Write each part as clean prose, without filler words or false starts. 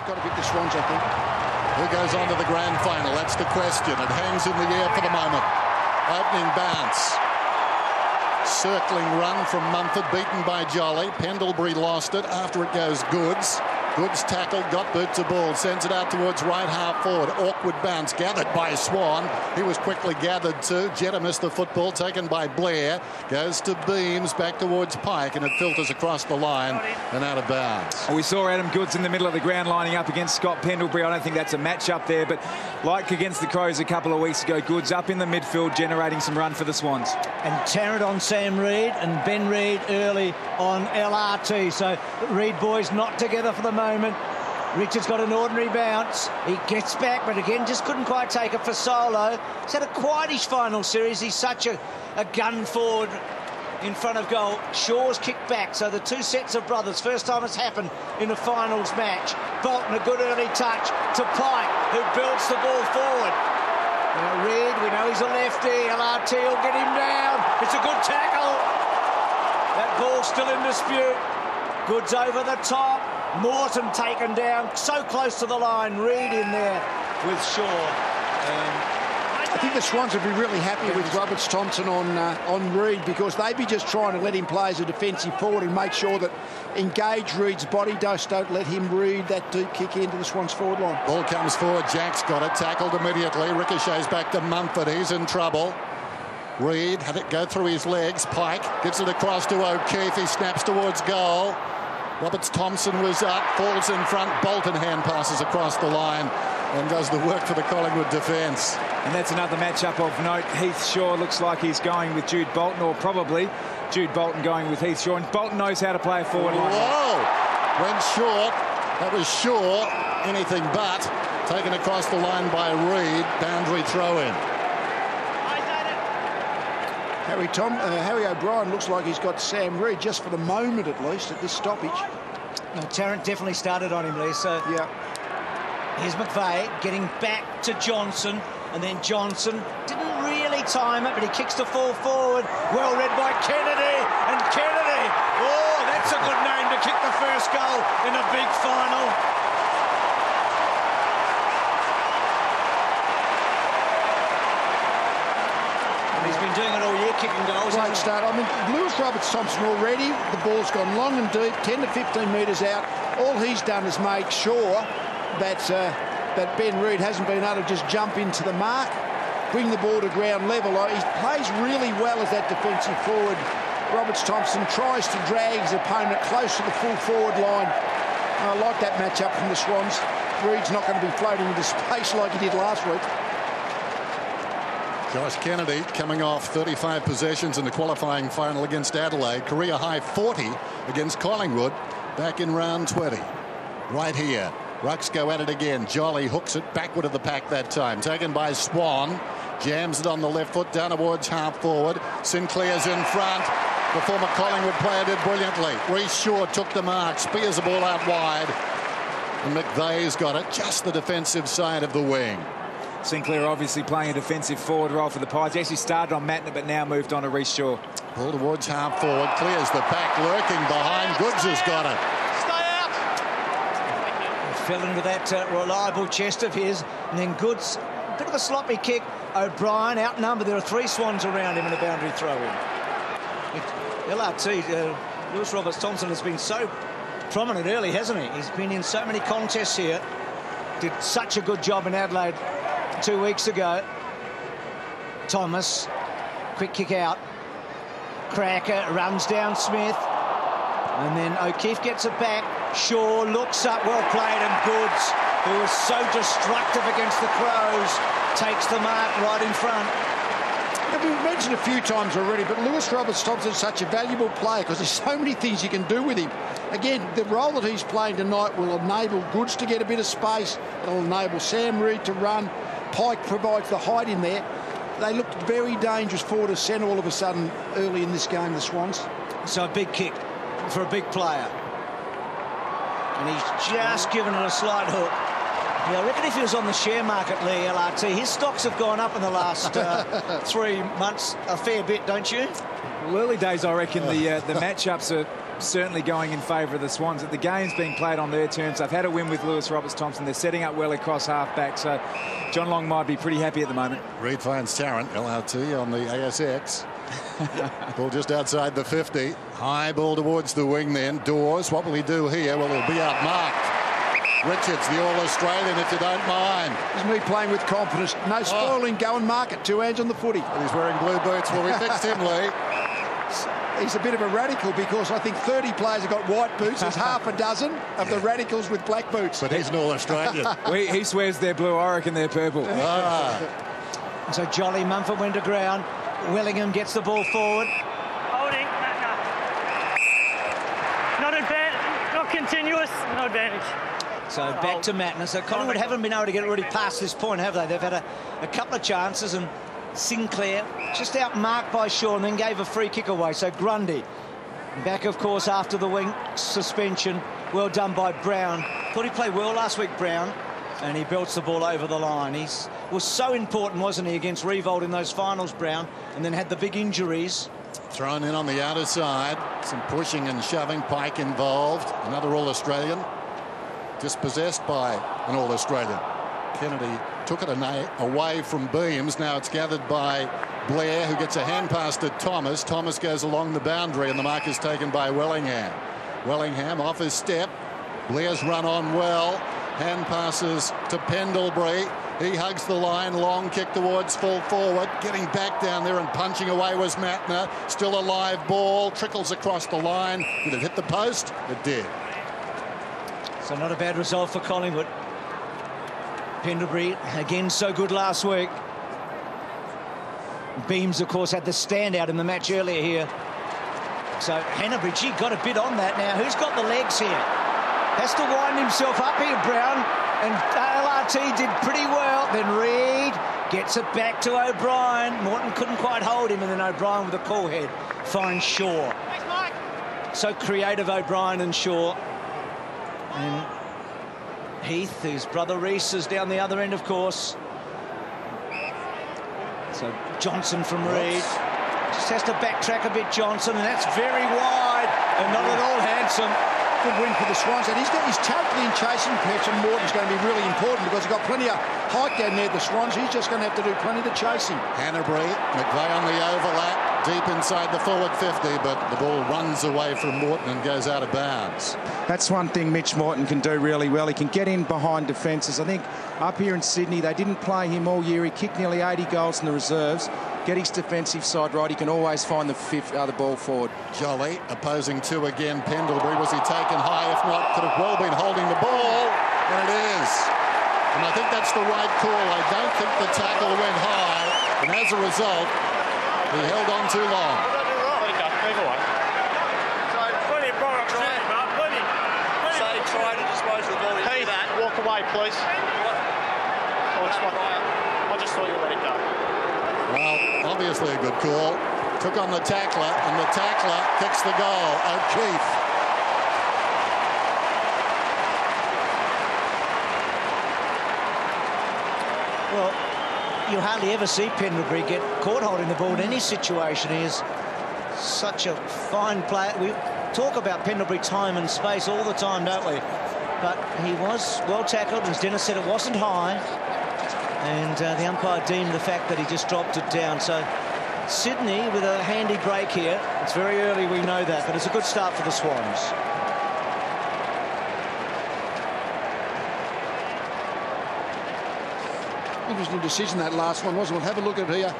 got to beat the Swans, I think. Who goes on to the grand final? That's the question. It hangs in the air for the moment. Opening bounce. Circling run from Mumford, beaten by Jolly. Pendlebury lost it. After it goes Goods. Goods tackled, got boot to ball, sends it out towards right half forward. Awkward bounce, gathered by Swan. He was quickly gathered too. Jetta missed the football, taken by Blair. Goes to Beams, back towards Pike, and it filters across the line and out of bounds. We saw Adam Goods in the middle of the ground lining up against Scott Pendlebury. I don't think that's a match up there, but like against the Crows a couple of weeks ago, Goods up in the midfield, generating some run for the Swans. And Tarrant on Sam Reid and Ben Reid early on LRT. So Reid boys not together for the moment. Richard's got an ordinary bounce. He gets back, but again, just couldn't quite take it for Solo. He's had a quietish final series. He's such a gun forward in front of goal. Shaw's kicked back, so the two sets of brothers. First time it's happened in a finals match. Bolton, a good early touch to Pike, who builds the ball forward. Now Reid, we know he's a lefty. LRT will get him down. It's a good tackle. That ball's still in dispute. Goods over the top. Morton taken down, so close to the line. Reid in there with Shaw. I think the Swans would be really happy with Roberts-Thompson on Reid, because they'd be just trying to let him play as a defensive forward and make sure that engage Reid's body. Don't let him read that deep kick into the Swans forward line. Ball comes forward. Jack's got it. Tackled immediately. Ricochets back to Mumford. He's in trouble. Reid had it go through his legs. Pike gets it across to O'Keefe. He snaps towards goal. Roberts-Thompson was up, falls in front. Bolton hand passes across the line and does the work for the Collingwood defence. And that's another matchup of note. Heath Shaw looks like he's going with Jude Bolton, or probably Jude Bolton going with Heath Shaw. And Bolton knows how to play a forward line. Whoa! Went short. That was Shaw. Anything but. Taken across the line by Reid. Boundary throw-in. Harry O'Brien looks like he's got Sam Reid, just for the moment at least, at this stoppage. No, Tarrant definitely started on him, Lee. So yeah. Here's McVeigh getting back to Johnson, and then Johnson didn't really time it, but he kicks the full forward. Well read by Kennedy, and Kennedy, oh, that's a good name to kick the first goal in a big final. He's been doing it all year, kicking goals. Great start. I mean, Lewis Roberts-Thompson already, the ball's gone long and deep, 10 to 15 metres out. All he's done is make sure that that Ben Reid hasn't been able to just jump into the mark, bring the ball to ground level. He plays really well as that defensive forward. Roberts-Thompson tries to drag his opponent close to the full forward line. I like that matchup from the Swans. Reid's not going to be floating into space like he did last week. Josh Kennedy coming off 35 possessions in the qualifying final against Adelaide. Career high 40 against Collingwood back in round 20. Right here. Rucks go at it again. Jolly hooks it backward of the pack that time. Taken by Swan. Jams it on the left foot down towards half forward. Sinclair's in front. The former Collingwood player did brilliantly. Reece Shaw took the mark. Spears the ball out wide. And McVeigh's got it. Just the defensive side of the wing. Sinclair obviously playing a defensive forward role for the Pies. He actually started on Matner, but now moved on to Reece Shaw. Ball towards half forward. Clears the pack, lurking behind. Goods has got it. He fell into that reliable chest of his. And then Goods, a bit of a sloppy kick. O'Brien outnumbered. There are three Swans around him in a boundary throw-in. LRT, Lewis Roberts-Thompson has been so prominent early, hasn't he? He's been in so many contests here. Did such a good job in Adelaide 2 weeks ago. Thomas, quick kick out. Cracker runs down Smith. And then O'Keefe gets it back. Shaw looks up, well played, and Goods, who was so destructive against the Crows, takes the mark right in front. We've mentioned a few times already, but Lewis Roberts-Thompson is such a valuable player because there's so many things you can do with him. Again, the role that he's playing tonight will enable Goods to get a bit of space. It'll enable Sam Reid to run. Pike provides the height in there. They looked very dangerous forward of centre all of a sudden early in this game, the Swans. So a big kick for a big player. And he's just given it a slight hook. Yeah, I reckon if he was on the share market, Lee, LRT, his stocks have gone up in the last 3 months a fair bit, don't you? Well, early days, I reckon the matchups are certainly going in favour of the Swans. The game's being played on their terms. They've had a win with Lewis Roberts-Thompson. They're setting up well across half-back, so John Long might be pretty happy at the moment. Reid finds Tarrant, LRT on the ASX. Ball just outside the 50. High ball towards the wing then. Dawes, what will he do here? Well, he'll be outmarked. Richards, the All-Australian, if you don't mind. This is me playing with confidence. No spoiling, go and mark it. 2 hands on the footy. And he's wearing blue boots. Well, we fixed him, Lee. He's a bit of a radical because I think 30 players have got white boots. There's half a dozen of the radicals with black boots. But he's an All-Australian. He swears they're blue. I reckon they're purple. So Jolly Mumford went to ground. Willingham gets the ball forward. Holding. Not advantage. Not continuous. No advantage. So back to Matner. So Collingwood haven't been able to get really past this point, have they? They've had a couple of chances, and Sinclair just outmarked by Shaw and then gave a free kick away. So Grundy back, of course, after the wing suspension. Well done by Brown. Thought he played well last week, Brown, and he belts the ball over the line. He was so important, wasn't he, against Revolt in those finals, Brown, and then had the big injuries. Thrown in on the outer side. Some pushing and shoving. Pike involved. Another All-Australian. Dispossessed by an All-Australian. Kennedy took it away from Beams. Now it's gathered by Blair, who gets a hand pass to Thomas. Thomas goes along the boundary, and the mark is taken by Wellingham. Wellingham off his step. Blair's run on well. Hand passes to Pendlebury. He hugs the line. Long kick towards full forward. Getting back down there and punching away was Matner. Still a live ball. Trickles across the line. Did it hit the post? It did. So not a bad result for Collingwood. Pendlebury, again, so good last week. Beams, of course, had the standout in the match earlier here. So Hannabridge, he got a bit on that now. Who's got the legs here? Has to wind himself up here, Brown. And LRT did pretty well. Then Reid gets it back to O'Brien. Morton couldn't quite hold him, and then O'Brien with a call head finds Shaw. Thanks, Mike. So creative, O'Brien and Shaw. And Heath, whose brother Reece is down the other end, of course. So Johnson from Reid. Just has to backtrack a bit, Johnson, and that's very wide and not at all handsome. Good win for the Swans, and he's totally in chasing connection. Morton's going to be really important because he's got plenty of height down there, the Swans. He's just going to have to do plenty of chasing. Hanbury, McVeigh on the overlap, deep inside the forward 50, but the ball runs away from Morton and goes out of bounds. That's one thing Mitch Morton can do really well. He can get in behind defences. I think up here in Sydney, they didn't play him all year. He kicked nearly 80 goals in the reserves. Get his defensive side right. He can always find the ball forward. Jolly opposing two again. Pendlebury, was he taken high? If not, could have well been holding the ball, and it is. And I think that's the right call. I don't think the tackle went high, and as a result, he held on too long. Try to dispose of the ball. Hey, walk away, please. I just thought you let it go. Well, obviously a good call. Took on the tackler, and the tackler kicks the goal. O'Keefe. Well, you hardly ever see Pendlebury get caught holding the ball in any situation. He is such a fine player. We talk about Pendlebury time and space all the time, don't we? But he was well tackled, as Dennis said, it wasn't high. And the umpire deemed the fact that he just dropped it down. So Sydney with a handy break here. It's very early, we know that, but it's a good start for the Swans. Interesting decision, that last one, wasn't it? Have a look at it here.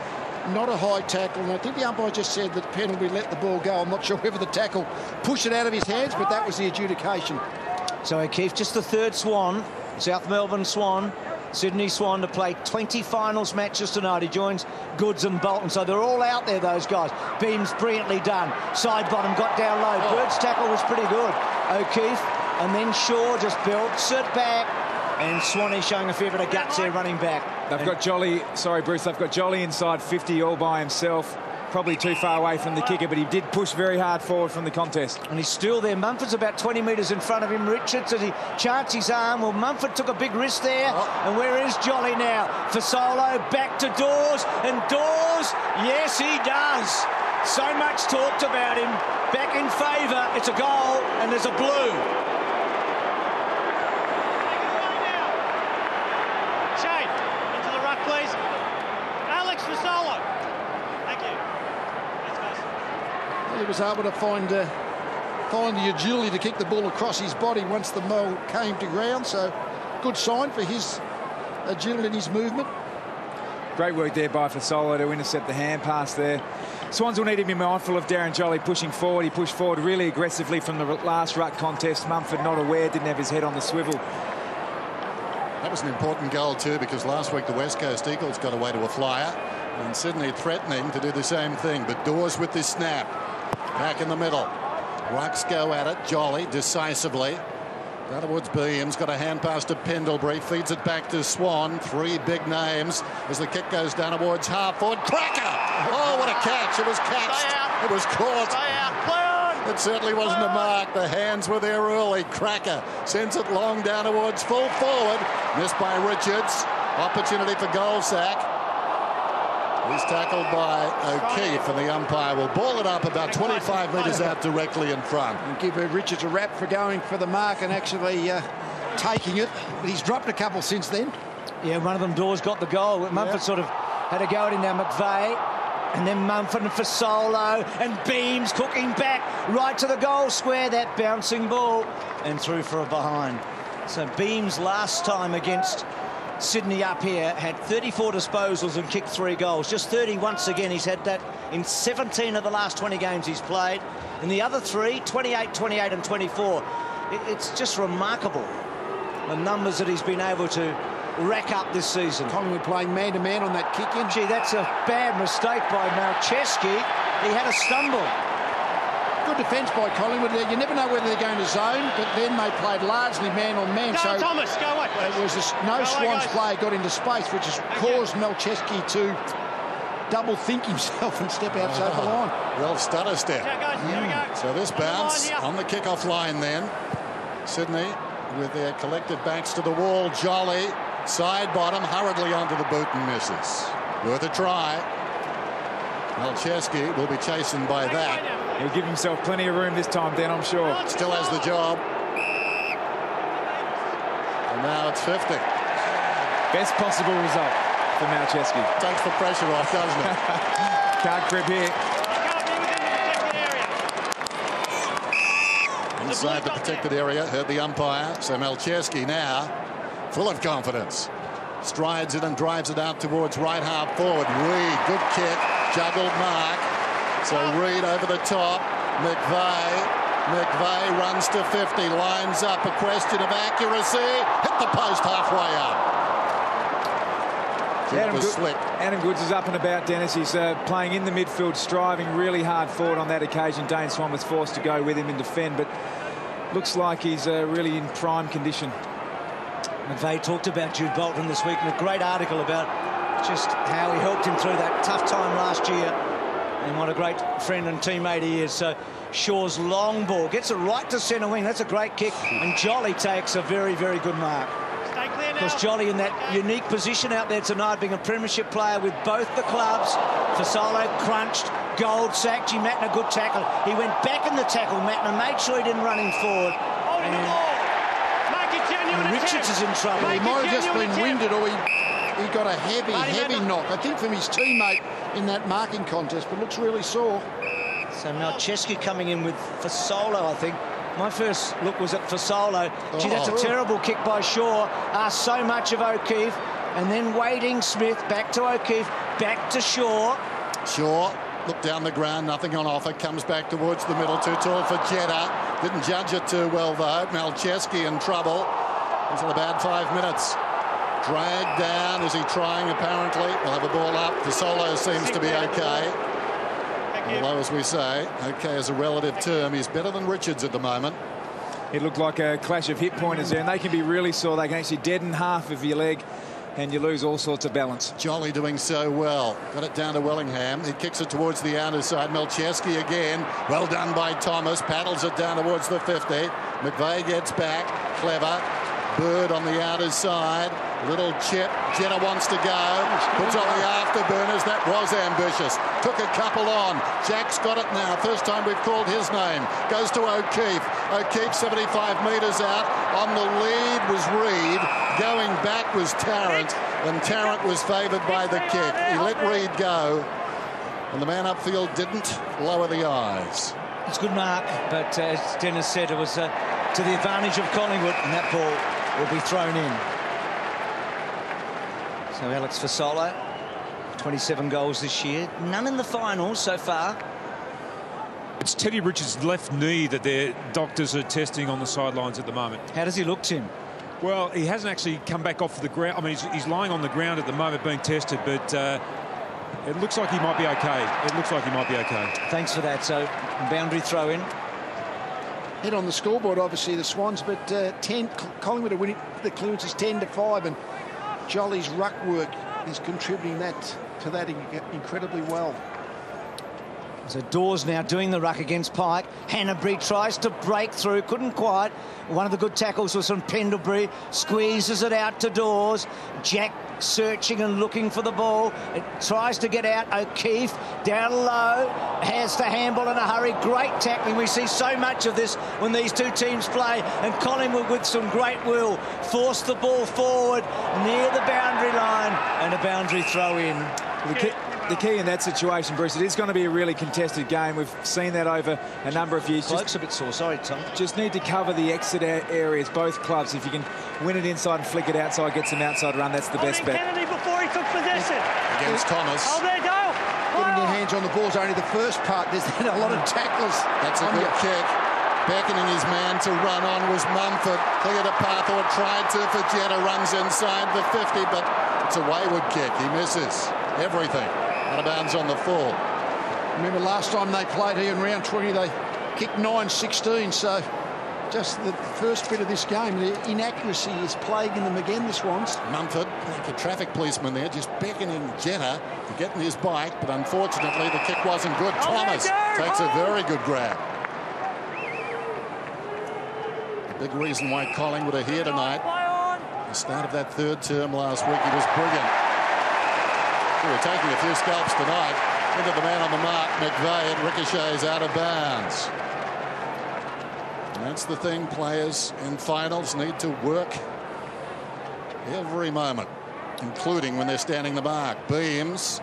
Not a high tackle, and I think the umpire just said that Pendlebury let the ball go. I'm not sure whether the tackle pushed it out of his hands, but that was the adjudication. So O'Keefe, just the third Swan, South Melbourne Swan, Sydney Swan, to play 20 finals matches tonight. He joins Goods and Bolton, so they're all out there, those guys. Beams brilliantly done. Side bottom got down low. Bird's tackle was pretty good. O'Keefe, and then Shaw just belts it back. And Swanee showing a fair bit of guts there running back. They've got Jolly, sorry Bruce, they've got Jolly inside 50 all by himself. Probably too far away from the kicker, but he did push very hard forward from the contest. And he's still there. Mumford's about 20 metres in front of him. Richards, as he chants his arm. Well, Mumford took a big risk there. And where is Jolly now? For Solo, back to Dawes. And Dawes, yes, he does. So much talked about him. Back in favour. It's a goal and there's a blue. Shane, into the ruck, please. Alex for solo. Thank you. He was able to find the agility to kick the ball across his body once the ball came to ground. So good sign for his agility in his movement. Great work there by Fasolo to intercept the hand pass there. Swans will need to be mindful of Darren Jolly pushing forward. He pushed forward really aggressively from the last ruck contest. Mumford not aware, didn't have his head on the swivel. That was an important goal too, because last week the West Coast Eagles got away to a flyer, and Sydney threatening to do the same thing. But Dawes with this snap. Back in the middle. Rucks go at it. Jolly decisively. Down towards Beams, got a hand pass to Pendlebury, feeds it back to Swan. Three big names as the kick goes down towards half forward. Cracker! Oh, what a catch! It was catched. It was caught. It certainly wasn't a mark. The hands were there early. Cracker sends it long down towards full forward. Missed by Richards. Opportunity for goal sack. He's tackled by O'Keefe, and the umpire will ball it up about 25 metres out directly in front. And give Richards a rap for going for the mark and actually taking it. But he's dropped a couple since then. Yeah, one of them Dawes got the goal. Mumford sort of had a go at him now, McVeigh. And then Mumford and Fasolo and Beams cooking back right to the goal square. That bouncing ball and through for a behind. So Beams last time against Sydney up here had 34 disposals and kicked 3 goals. Just 30 once again. He's had that in 17 of the last 20 games he's played. In the other 3, 28, 28 and 24. It's just remarkable, the numbers that he's been able to rack up this season. Collingwood playing man-to-man on that kick-in. Gee, that's a bad mistake by Malcheski. He had a stumble. Good defence by Collingwood. You never know whether they're going to zone, but then they played largely man-on-man. Go, so Thomas, go away, please. There was no Swans player got into space, which has caused Malcheski to double-think himself and step outside the line. Well, stutter step. Yeah, guys, here we go. So this bounce on the kick-off line then. Sydney with their collected backs to the wall. Jolly, side bottom, hurriedly onto the boot and misses. Worth a try. Malcheski will be chastened by that. He'll give himself plenty of room this time, Dan, I'm sure. Still has the job. And now it's 50. Best possible result for Malcheski. Takes the pressure off, doesn't it? Can't grip here. Inside the protected area, heard the umpire. So Malcheski now full of confidence. Strides it and drives it out towards right half forward. Reid, good kick, juggled mark. So Reid over the top. McVeigh runs to 50, lines up. A question of accuracy. Hit the post halfway up. Adam Goods is up and about, Dennis. He's playing in the midfield, striving really hard forward on that occasion. Dane Swan was forced to go with him and defend, but looks like he's really in prime condition. McVeigh talked about Jude Bolton this week in a great article about just how he helped him through that tough time last year. And what a great friend and teammate he is. So Shaw's long ball gets it right to centre wing. That's a great kick. And Jolly takes a very, very good mark. Stay clear now. Because Jolly in that unique position out there tonight, being a premiership player with both the clubs. Fasolo crunched, Gold sacked. G. Matner, good tackle. He went back in the tackle, Matner, made sure he didn't run him forward. Holding the ball. Make it genuine. Richards is in trouble. He might have just been winded, or he got a heavy knock, I think, from his teammate in that marking contest, but looks really sore. So Malcheski coming in with Fasolo, I think. My first look was at Fasolo. Gee, that's a terrible kick by Shaw. Asked so much of O'Keefe. And then Wading Smith, back to O'Keefe, back to Shaw. Shaw looked down the ground, nothing on offer, comes back towards the middle, too tall for Jeddah. Didn't judge it too well, though. Malcheski in trouble. He's had a bad 5 minutes. Dragged down. Is he trying, apparently? We'll have a ball up. Fasolo seems to be okay. Although, as we say, okay is a relative term. He's better than Richards at the moment. It looked like a clash of hip pointers there, and they can be really sore. They can actually deaden half of your leg, and you lose all sorts of balance. Jolly doing so well. Got it down to Wellingham. He kicks it towards the outer side. Malcheski again. Well done by Thomas. Paddles it down towards the 50. McVeigh gets back. Clever. Bird on the outer side. Little chip. Jetta wants to go. Puts on the afterburners. That was ambitious. Took a couple on. Jack's got it now. First time we've called his name. Goes to O'Keefe. O'Keefe 75 metres out. On the lead was Reid. Going back was Tarrant. And Tarrant was favoured by the kick. He let Reid go. And the man upfield didn't lower the eyes. It's a good mark, but as Dennis said, it was to the advantage of Collingwood, and that ball will be thrown in. So Alex Fasolo, 27 goals this year, none in the finals so far. It's Teddy Richards' left knee that their doctors are testing on the sidelines at the moment. How does he look, Tim? Well, he hasn't actually come back off the ground. I mean, he's lying on the ground at the moment being tested, but it looks like he might be okay. It looks like he might be okay. Thanks for that. So, boundary throw in. Hit on the scoreboard, obviously, the Swans, but Collingwood are winning the clearances 10-5, and Jolly's ruck work is contributing to that incredibly well. So Dawes now doing the ruck against Pike. Hanbury tries to break through, couldn't quite. One of the good tackles was from Pendlebury, squeezes it out to Dawes. Jack searching and looking for the ball. It tries to get out. O'Keefe down low, has to handball in a hurry. Great tackling. We see so much of this when these two teams play, and Collingwood with some great will force the ball forward near the boundary line, and a boundary throw in. The key in that situation, Bruce, it is going to be a really contested game. We've seen that over a number of years. Cloak's a bit sore. Sorry, Tom. Just need to cover the exit areas, both clubs. If you can win it inside and flick it outside, get some outside run, that's the best bet. Kennedy before he took possession. Against Thomas. Oh, there you go. Getting your hands on the ball is only the first part. There's a lot of tacklers. That's a good kick. Beckoning his man to run on was Mumford. Cleared a path, or tried to for Jetta. Runs inside the 50, but it's a wayward kick. He misses everything. Out of bounds on the full. Remember last time they played here in round 20, they kicked 9-16, so just the first bit of this game, the inaccuracy is plaguing them again, the Swans. Mumford, like a traffic policeman there, just beckoning Jetta to get in his bike, but unfortunately the kick wasn't good. Thomas takes a very good grab. The big reason why Collingwood are here tonight. The start of that third term last week, he was brilliant. We're taking a few scalps tonight. Into the man on the mark, McVeigh, and ricochets out of bounds. And that's the thing, players in finals need to work every moment, including when they're standing the mark. Beams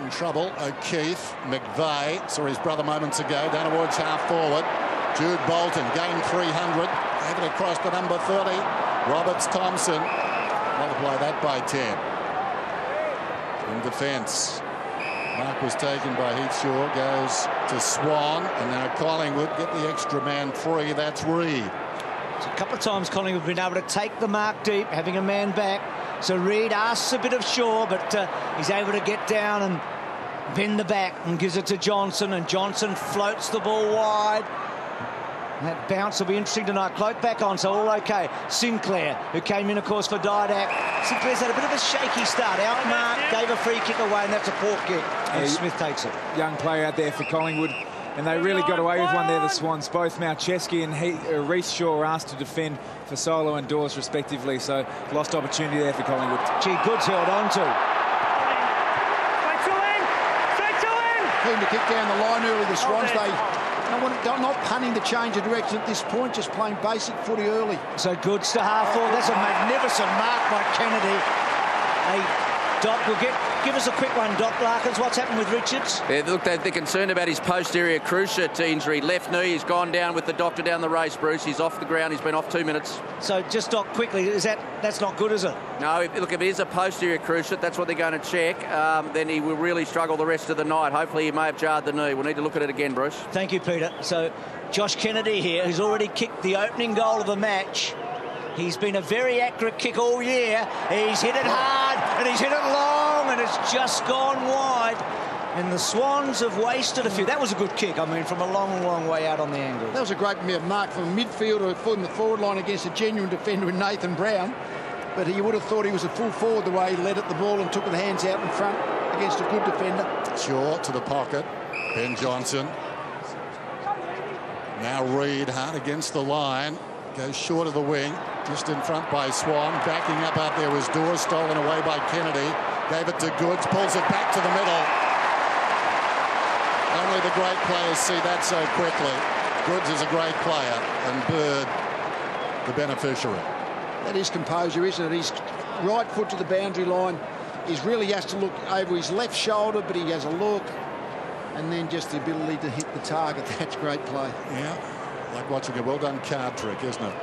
in trouble. O'Keefe, McVeigh saw his brother moments ago down towards half forward. Jude Bolton gained 300, gave it across to number 30. Roberts Thompson, multiply that by 10. In defence, mark was taken by Heathshaw, goes to Swan, and now Collingwood get the extra man free. That's Reid. So a couple of times Collingwood have been able to take the mark deep, having a man back. So Reid asks a bit of Shaw, but he's able to get down and bend the back and gives it to Johnson, and Johnson floats the ball wide. And that bounce will be interesting tonight. Cloak back on, so all okay. Sinclair, who came in, of course, for Didak. Sinclair's had a bit of a shaky start. Outmark, gave a free kick away, and that's a poor kick. And Smith takes it. Young player out there for Collingwood, and they really got away with one there, the Swans. Both Malcheski and Reece Shaw are asked to defend for Solo and Dawes, respectively, so lost opportunity there for Collingwood. Gee, Good's held on to. Straight to in. Keen to kick down the line early, the Swans. They're not punting the change of direction at this point, just playing basic footy early. So Goods to half forward. That's a magnificent mark by Kennedy. Doc will give us a quick one, Doc Larkins. What's happened with Richards? Yeah, look, they're concerned about his posterior cruciate injury. Left knee, he's gone down with the doctor down the race, Bruce. He's off the ground. He's been off 2 minutes. So just Doc, quickly, that's not good, is it? No, look, if it is a posterior cruciate, that's what they're going to check. Then he will really struggle the rest of the night. Hopefully he may have jarred the knee. We'll need to look at it again, Bruce. Thank you, Peter. So Josh Kennedy here, who's already kicked the opening goal of the match. He's been a very accurate kick all year. He's hit it hard, and he's hit it long, and it's just gone wide. And the Swans have wasted a few. That was a good kick, I mean, from a long, long way out on the angle. That was a great mark from a midfielder from the forward line against a genuine defender in Nathan Brown. But you would have thought he was a full forward the way he led at the ball and took the hands out in front against a good defender. Shaw to the pocket. Ben Johnson. Now Reid hard against the line. Goes short of the wing, just in front by Swan. Backing up out there was Dawes, stolen away by Kennedy. Gave it to Goods, pulls it back to the middle. Only the great players see that so quickly. Goods is a great player, and Bird the beneficiary. That is composure, isn't it? He's right foot to the boundary line. He really has to look over his left shoulder, but he has a look, and then just the ability to hit the target. That's great play. Yeah, like watching a well-done card trick, isn't it?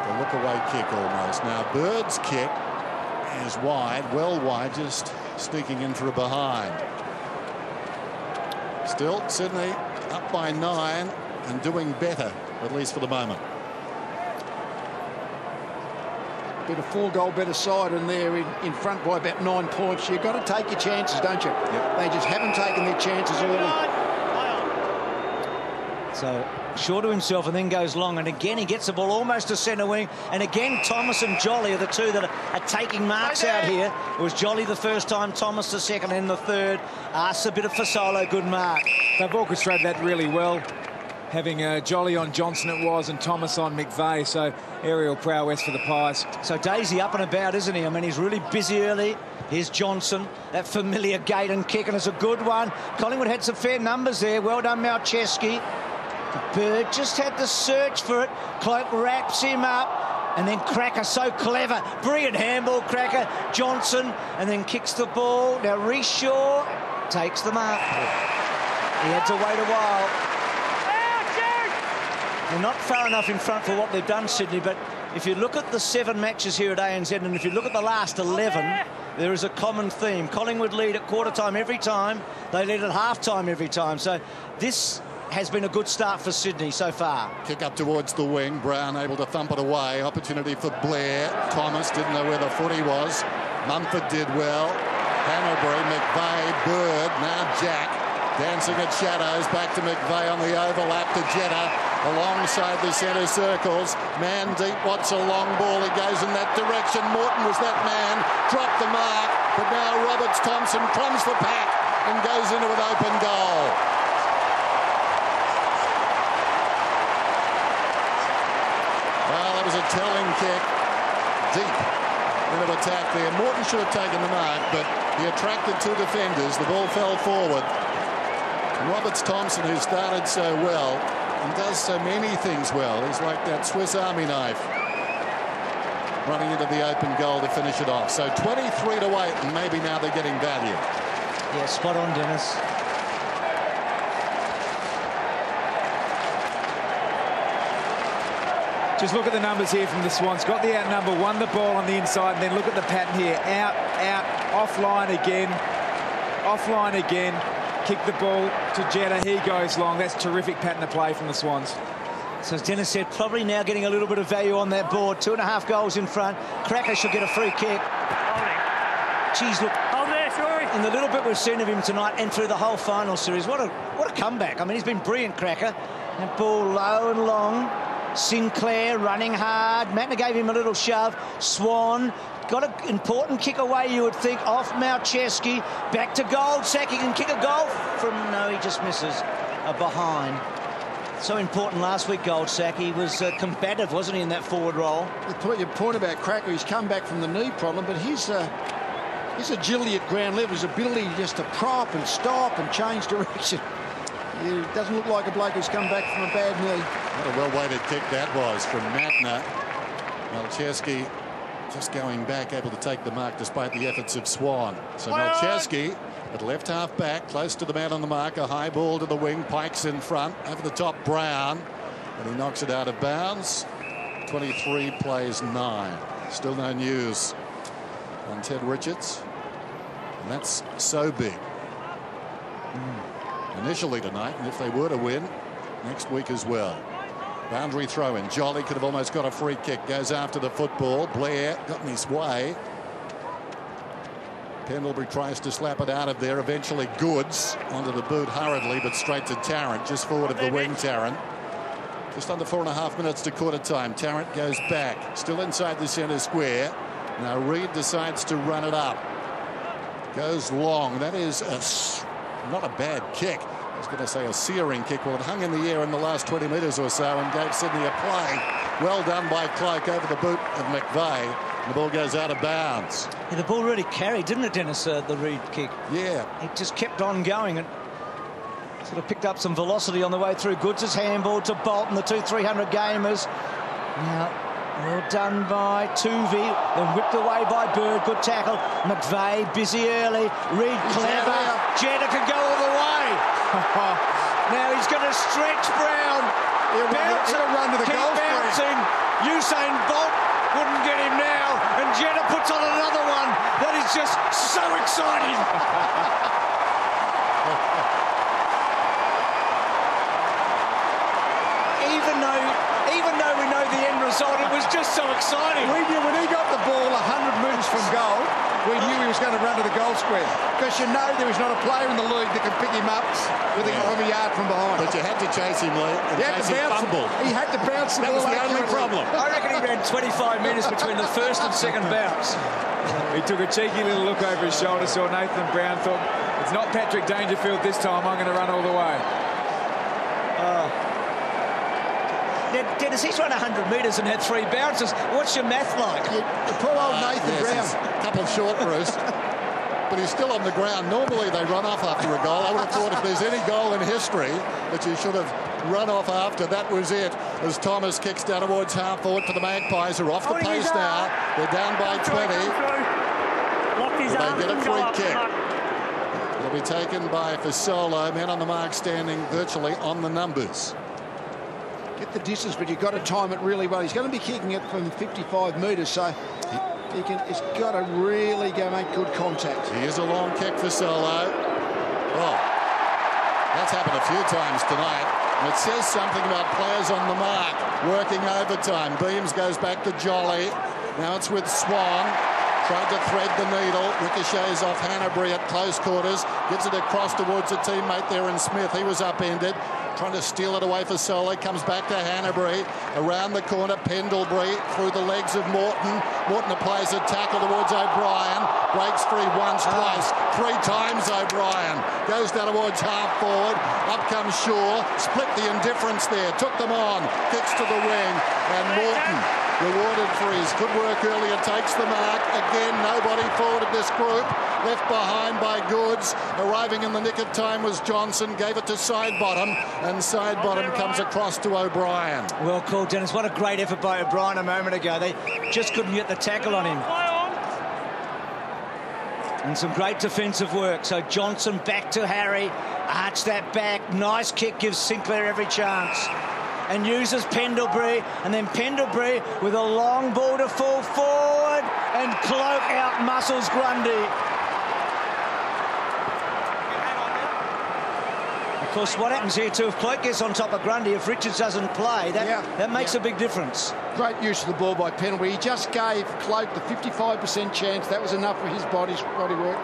The look-away kick almost. Now, Bird's kick is wide, well wide, just sneaking in for a behind. Still, Sydney up by 9 and doing better, at least for the moment. Bit of 4-goal better side, and they're in front by about 9 points. You've got to take your chances, don't you? Yep. They just haven't taken their chances early. So short to himself and then goes long, and again he gets the ball almost to centre wing, and again Thomas and Jolly are the two that are taking marks out here. It was Jolly the first time, Thomas the second, and the third. Asks a bit of Fasolo, good mark. They've orchestrated that really well, having Jolly on Johnson it was, and Thomas on McVeigh, so aerial prowess for the Pies. So Daisy up and about, isn't he? I mean, he's really busy early. Here's Johnson, that familiar gate and kick, and it's a good one. Collingwood had some fair numbers there. Well done, Malcheski. Bird just had to search for it. Cloak wraps him up, and then Cracker, so clever. Brilliant handball, Cracker. Johnson, and then kicks the ball. Now Reece Shaw takes the mark. He had to wait a while. They're not far enough in front for what they've done, Sydney, but if you look at the 7 matches here at ANZ, and if you look at the last 11, there is a common theme. Collingwood lead at quarter time every time. They lead at half time every time. So this has been a good start for Sydney so far. Kick up towards the wing. Brown able to thump it away. Opportunity for Blair. Thomas didn't know where the footy was. Mumford did well. Hammerbury, McVeigh, Bird, now Jack. Dancing at shadows. Back to McVeigh on the overlap to Jetta. Alongside the centre circles. Man deep, what's a long ball? He goes in that direction. Morton was that man. Dropped the mark. But now Roberts-Thompson crumbs the pack and goes into an open goal. Well, that was a telling kick. Deep into attack there. Morton should have taken the mark, but he attracted 2 defenders. The ball fell forward. And Roberts-Thompson, who started so well and does so many things well, he's like that Swiss Army knife, running into the open goal to finish it off. So 23 to 8, and maybe now they're getting value. Yeah, spot on, Dennis. Just look at the numbers here from the Swans. Got the outnumber, won the ball on the inside, and then look at the pattern here. Out, out, offline again. Kick the ball to Jetta. He goes long. That's terrific pattern of play from the Swans. So as Dennis said, probably now getting a little bit of value on that board. 2.5 goals in front. Cracker should get a free kick. Geez, look. Hold there, sorry. In the little bit we've seen of him tonight and through the whole final series, what a comeback. I mean, he's been brilliant, Cracker. That ball low and long. Sinclair running hard. Matner gave him a little shove. Swan got an important kick away, you would think, off Malcheski. Back to Goldsack. He can kick a goal from... No, he just misses a behind. So important last week, Goldsack. He was combative, wasn't he, in that forward role? Your point about Cracker, he's come back from the knee problem, but his agility at ground level, his ability just to prop and stop and change direction. It doesn't look like a bloke who's come back from a bad knee. What a well-weighted kick that was from Matner. Malcheski just going back, able to take the mark despite the efforts of Swan. So Malcheski at left half back, close to the man on the mark. A high ball to the wing. Pikes in front. Over the top, Brown. And he knocks it out of bounds. 23 plays 9. Still no news on Ted Richards. And that's so big. Initially tonight, and if they were to win, next week as well. Boundary throw in. Jolly could have almost got a free kick. Goes after the football. Blair got in his way. Pendlebury tries to slap it out of there. Eventually Goods onto the boot hurriedly, but straight to Tarrant, just forward of the wing. Tarrant. Just under 4.5 minutes to quarter time. Tarrant goes back. Still inside the centre square. Now Reid decides to run it up. Goes long. That is not a bad kick. I was going to say a searing kick. Well, it hung in the air in the last 20 metres or so and gave Sydney a play. Well done by Cloak over the boot of McVeigh. The ball goes out of bounds. Yeah, the ball really carried, didn't it, Dennis, the Reid kick? Yeah. It just kept on going and sort of picked up some velocity on the way through. Goods' handball to Bolton, the 2-300 gamers. Now, well done by Tuvey, then whipped away by Bird. Good tackle. McVeigh busy early. Reid clever. Jetta can go all the way. Now he's going to stretch Brown. He'll run to the goal bouncing. Usain Bolt wouldn't get him now. And Jetta puts on another one. That is just so exciting. Even though we know the end result, it was just so exciting. We knew when he got the ball 100 metres from goal, we knew he was going to run to the goal square. Because you know there is not a player in the league that can pick him up from a yard from behind. But you had to chase him, Lee. He had to bounce the ball. That was the only problem. I reckon he ran 25 metres between the first and second bounce. He took a cheeky little look over his shoulder, saw Nathan Brown, thought, it's not Patrick Dangerfield this time, I'm going to run all the way. Dennis, he's run 100 metres and had 3 bounces. What's your math like? The poor old Nathan Brown. A couple short, Bruce. But he's still on the ground. Normally they run off after a goal. I would have thought if there's any goal in history that you should have run off after, that was it. As Thomas kicks down towards half forward for the Magpies, who are off the pace now. They're down by 20. They get a free kick. It'll be taken by Fasolo. Men on the mark standing virtually on the numbers. Get the distance, but you've got to time it really well. He's going to be kicking it from 55 metres, so he's got to really go make good contact. Here's a long kick for Solo. Oh, that's happened a few times tonight. And it says something about players on the mark, working overtime. Beams goes back to Jolly. Now it's with Swan. Tried to thread the needle. Ricochets off Hanbury at close quarters. Gets it across towards a teammate there in Smith. He was upended. Trying to steal it away for Solo. Comes back to Hanbury. Around the corner, Pendlebury through the legs of Morton. Morton applies a tackle towards O'Brien. Breaks free once, twice, 3 times O'Brien. Goes down towards half forward. Up comes Shaw. Split the indifference there. Took them on. Kicks to the wing. And Morton rewarded for his good work earlier. Takes the mark. Again, nobody forward of this group. Left behind by Goods. Arriving in the nick of time was Johnson. Gave it to Sidebottom. And Sidebottom comes across to O'Brien. Well called, Dennis. What a great effort by O'Brien a moment ago. They just couldn't get the tackle on him. And some great defensive work. So Johnson back to Harry. Arch that back. Nice kick. Gives Sinclair every chance. And uses Pendlebury. And then Pendlebury with a long ball to fall forward. And Cloak out muscles Grundy. Of course, what happens here too, if Cloak gets on top of Grundy, if Richards doesn't play, that makes a big difference. Great use of the ball by Pendlebury. He just gave Cloak the 55% chance. That was enough for his body work.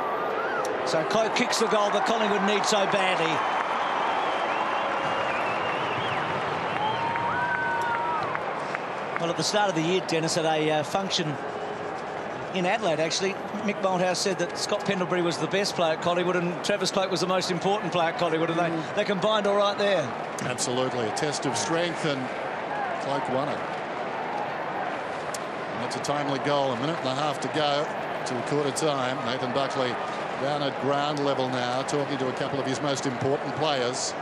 So Cloak kicks the goal that Collingwood need so badly. Well, at the start of the year, Dennis, at a function in Adelaide, actually, Mick Malthouse said that Scott Pendlebury was the best player at Collingwood and Travis Cloak was the most important player at Collingwood, and they combined all right there. Absolutely, a test of strength, and Cloak won it. And that's a timely goal. 1.5 minutes to go to quarter time. Nathan Buckley down at ground level now, talking to a couple of his most important players.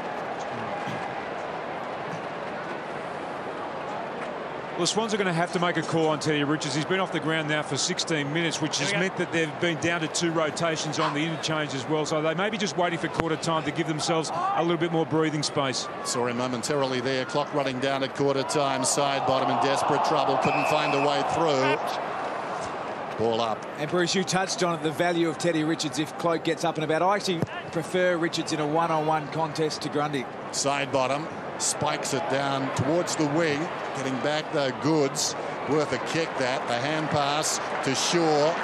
Well, the Swans are going to have to make a call on Teddy Richards. He's been off the ground now for 16 minutes, which has meant that they've been down to 2 rotations on the interchange as well. So they may be just waiting for quarter time to give themselves a little bit more breathing space. Saw him momentarily there. Clock running down at quarter time. Sidebottom in desperate trouble. Couldn't find a way through. Ball up. And Bruce, you touched on it, the value of Teddy Richards if Cloak gets up and about. I actually prefer Richards in a one-on-one contest to Grundy. Sidebottom spikes it down towards the wing. Getting back though, Goods. Worth a kick that. The hand pass to Shaw.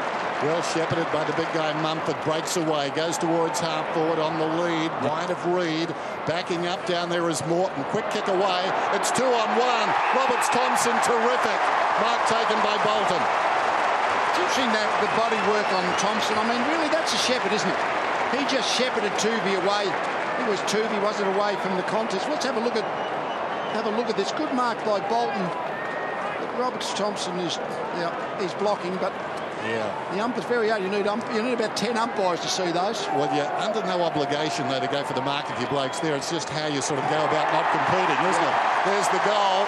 Well shepherded by the big guy Mumford. Breaks away. Goes towards half forward on the lead. Wide of Reid. Backing up down there is Morton. Quick kick away. It's 2-on-1. Roberts Thompson, terrific. Mark taken by Bolton. It's interesting that the body work on Thompson. I mean, really, that's a shepherd, isn't it? He just shepherded Tuvey away It was Tuvey, wasn't away from the contest. Let's have a look at this. Good mark by Bolton. But Roberts Thompson is he's blocking, but the umpire's very hard. You need about 10 umpires to see those. Well, you're under no obligation, though, to go for the mark if your bloke's there. It's just how you sort of go about not competing, isn't it? There's the goal.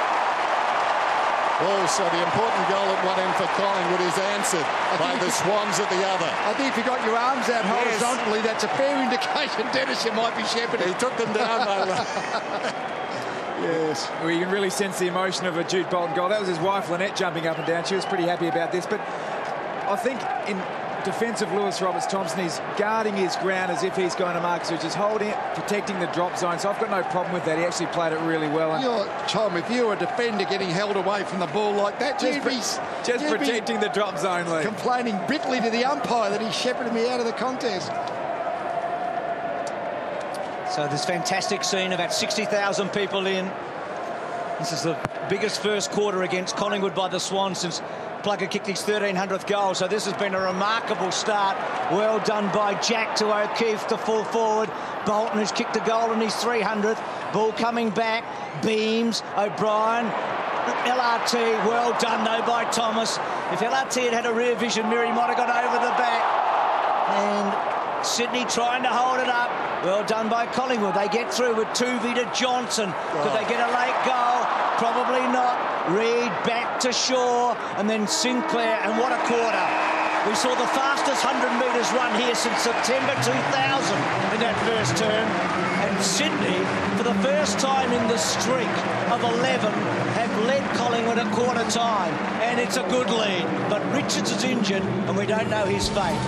Oh, so the important goal at one end for Collingwood is answered by the Swans at the other. I think if you got your arms out horizontally, that's a fair indication, Dennis, you might be shepherding. He took them down, though. Yes. Well, you can really sense the emotion of a Jude Bolton goal. That was his wife, Lynette, jumping up and down. She was pretty happy about this. But I think in defence of Lewis Roberts-Thompson, he's guarding his ground as if he's going to mark. So just holding it, protecting the drop zone. So I've got no problem with that. He actually played it really well. And Tom, if you were a defender getting held away from the ball like that, just protecting the drop zone, Lee. Complaining bitterly to the umpire that he shepherded me out of the contest. So this fantastic scene, about 60,000 people in. This is the biggest first quarter against Collingwood by the Swans since Plugger kicked his 1300th goal. So this has been a remarkable start. Well done by Jack to O'Keefe to full forward. Bolton has kicked a goal in his 300th. Ball coming back. Beams, O'Brien, LRT. Well done though by Thomas. If LRT had a rear vision mirror, he might have got over the back. And Sydney trying to hold it up. Well done by Collingwood. They get through with Tuvey to Johnson. Could they get a late goal? Probably not. Reid back to Shaw, and then Sinclair, and what a quarter. We saw the fastest 100 metres run here since September 2000 in that first term. And Sydney, for the first time in the streak of 11, have led Collingwood at quarter time. And it's a good lead. But Richards is injured, and we don't know his fate.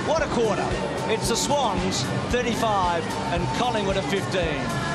What a quarter. It's the Swans 35 and Collingwood at 15.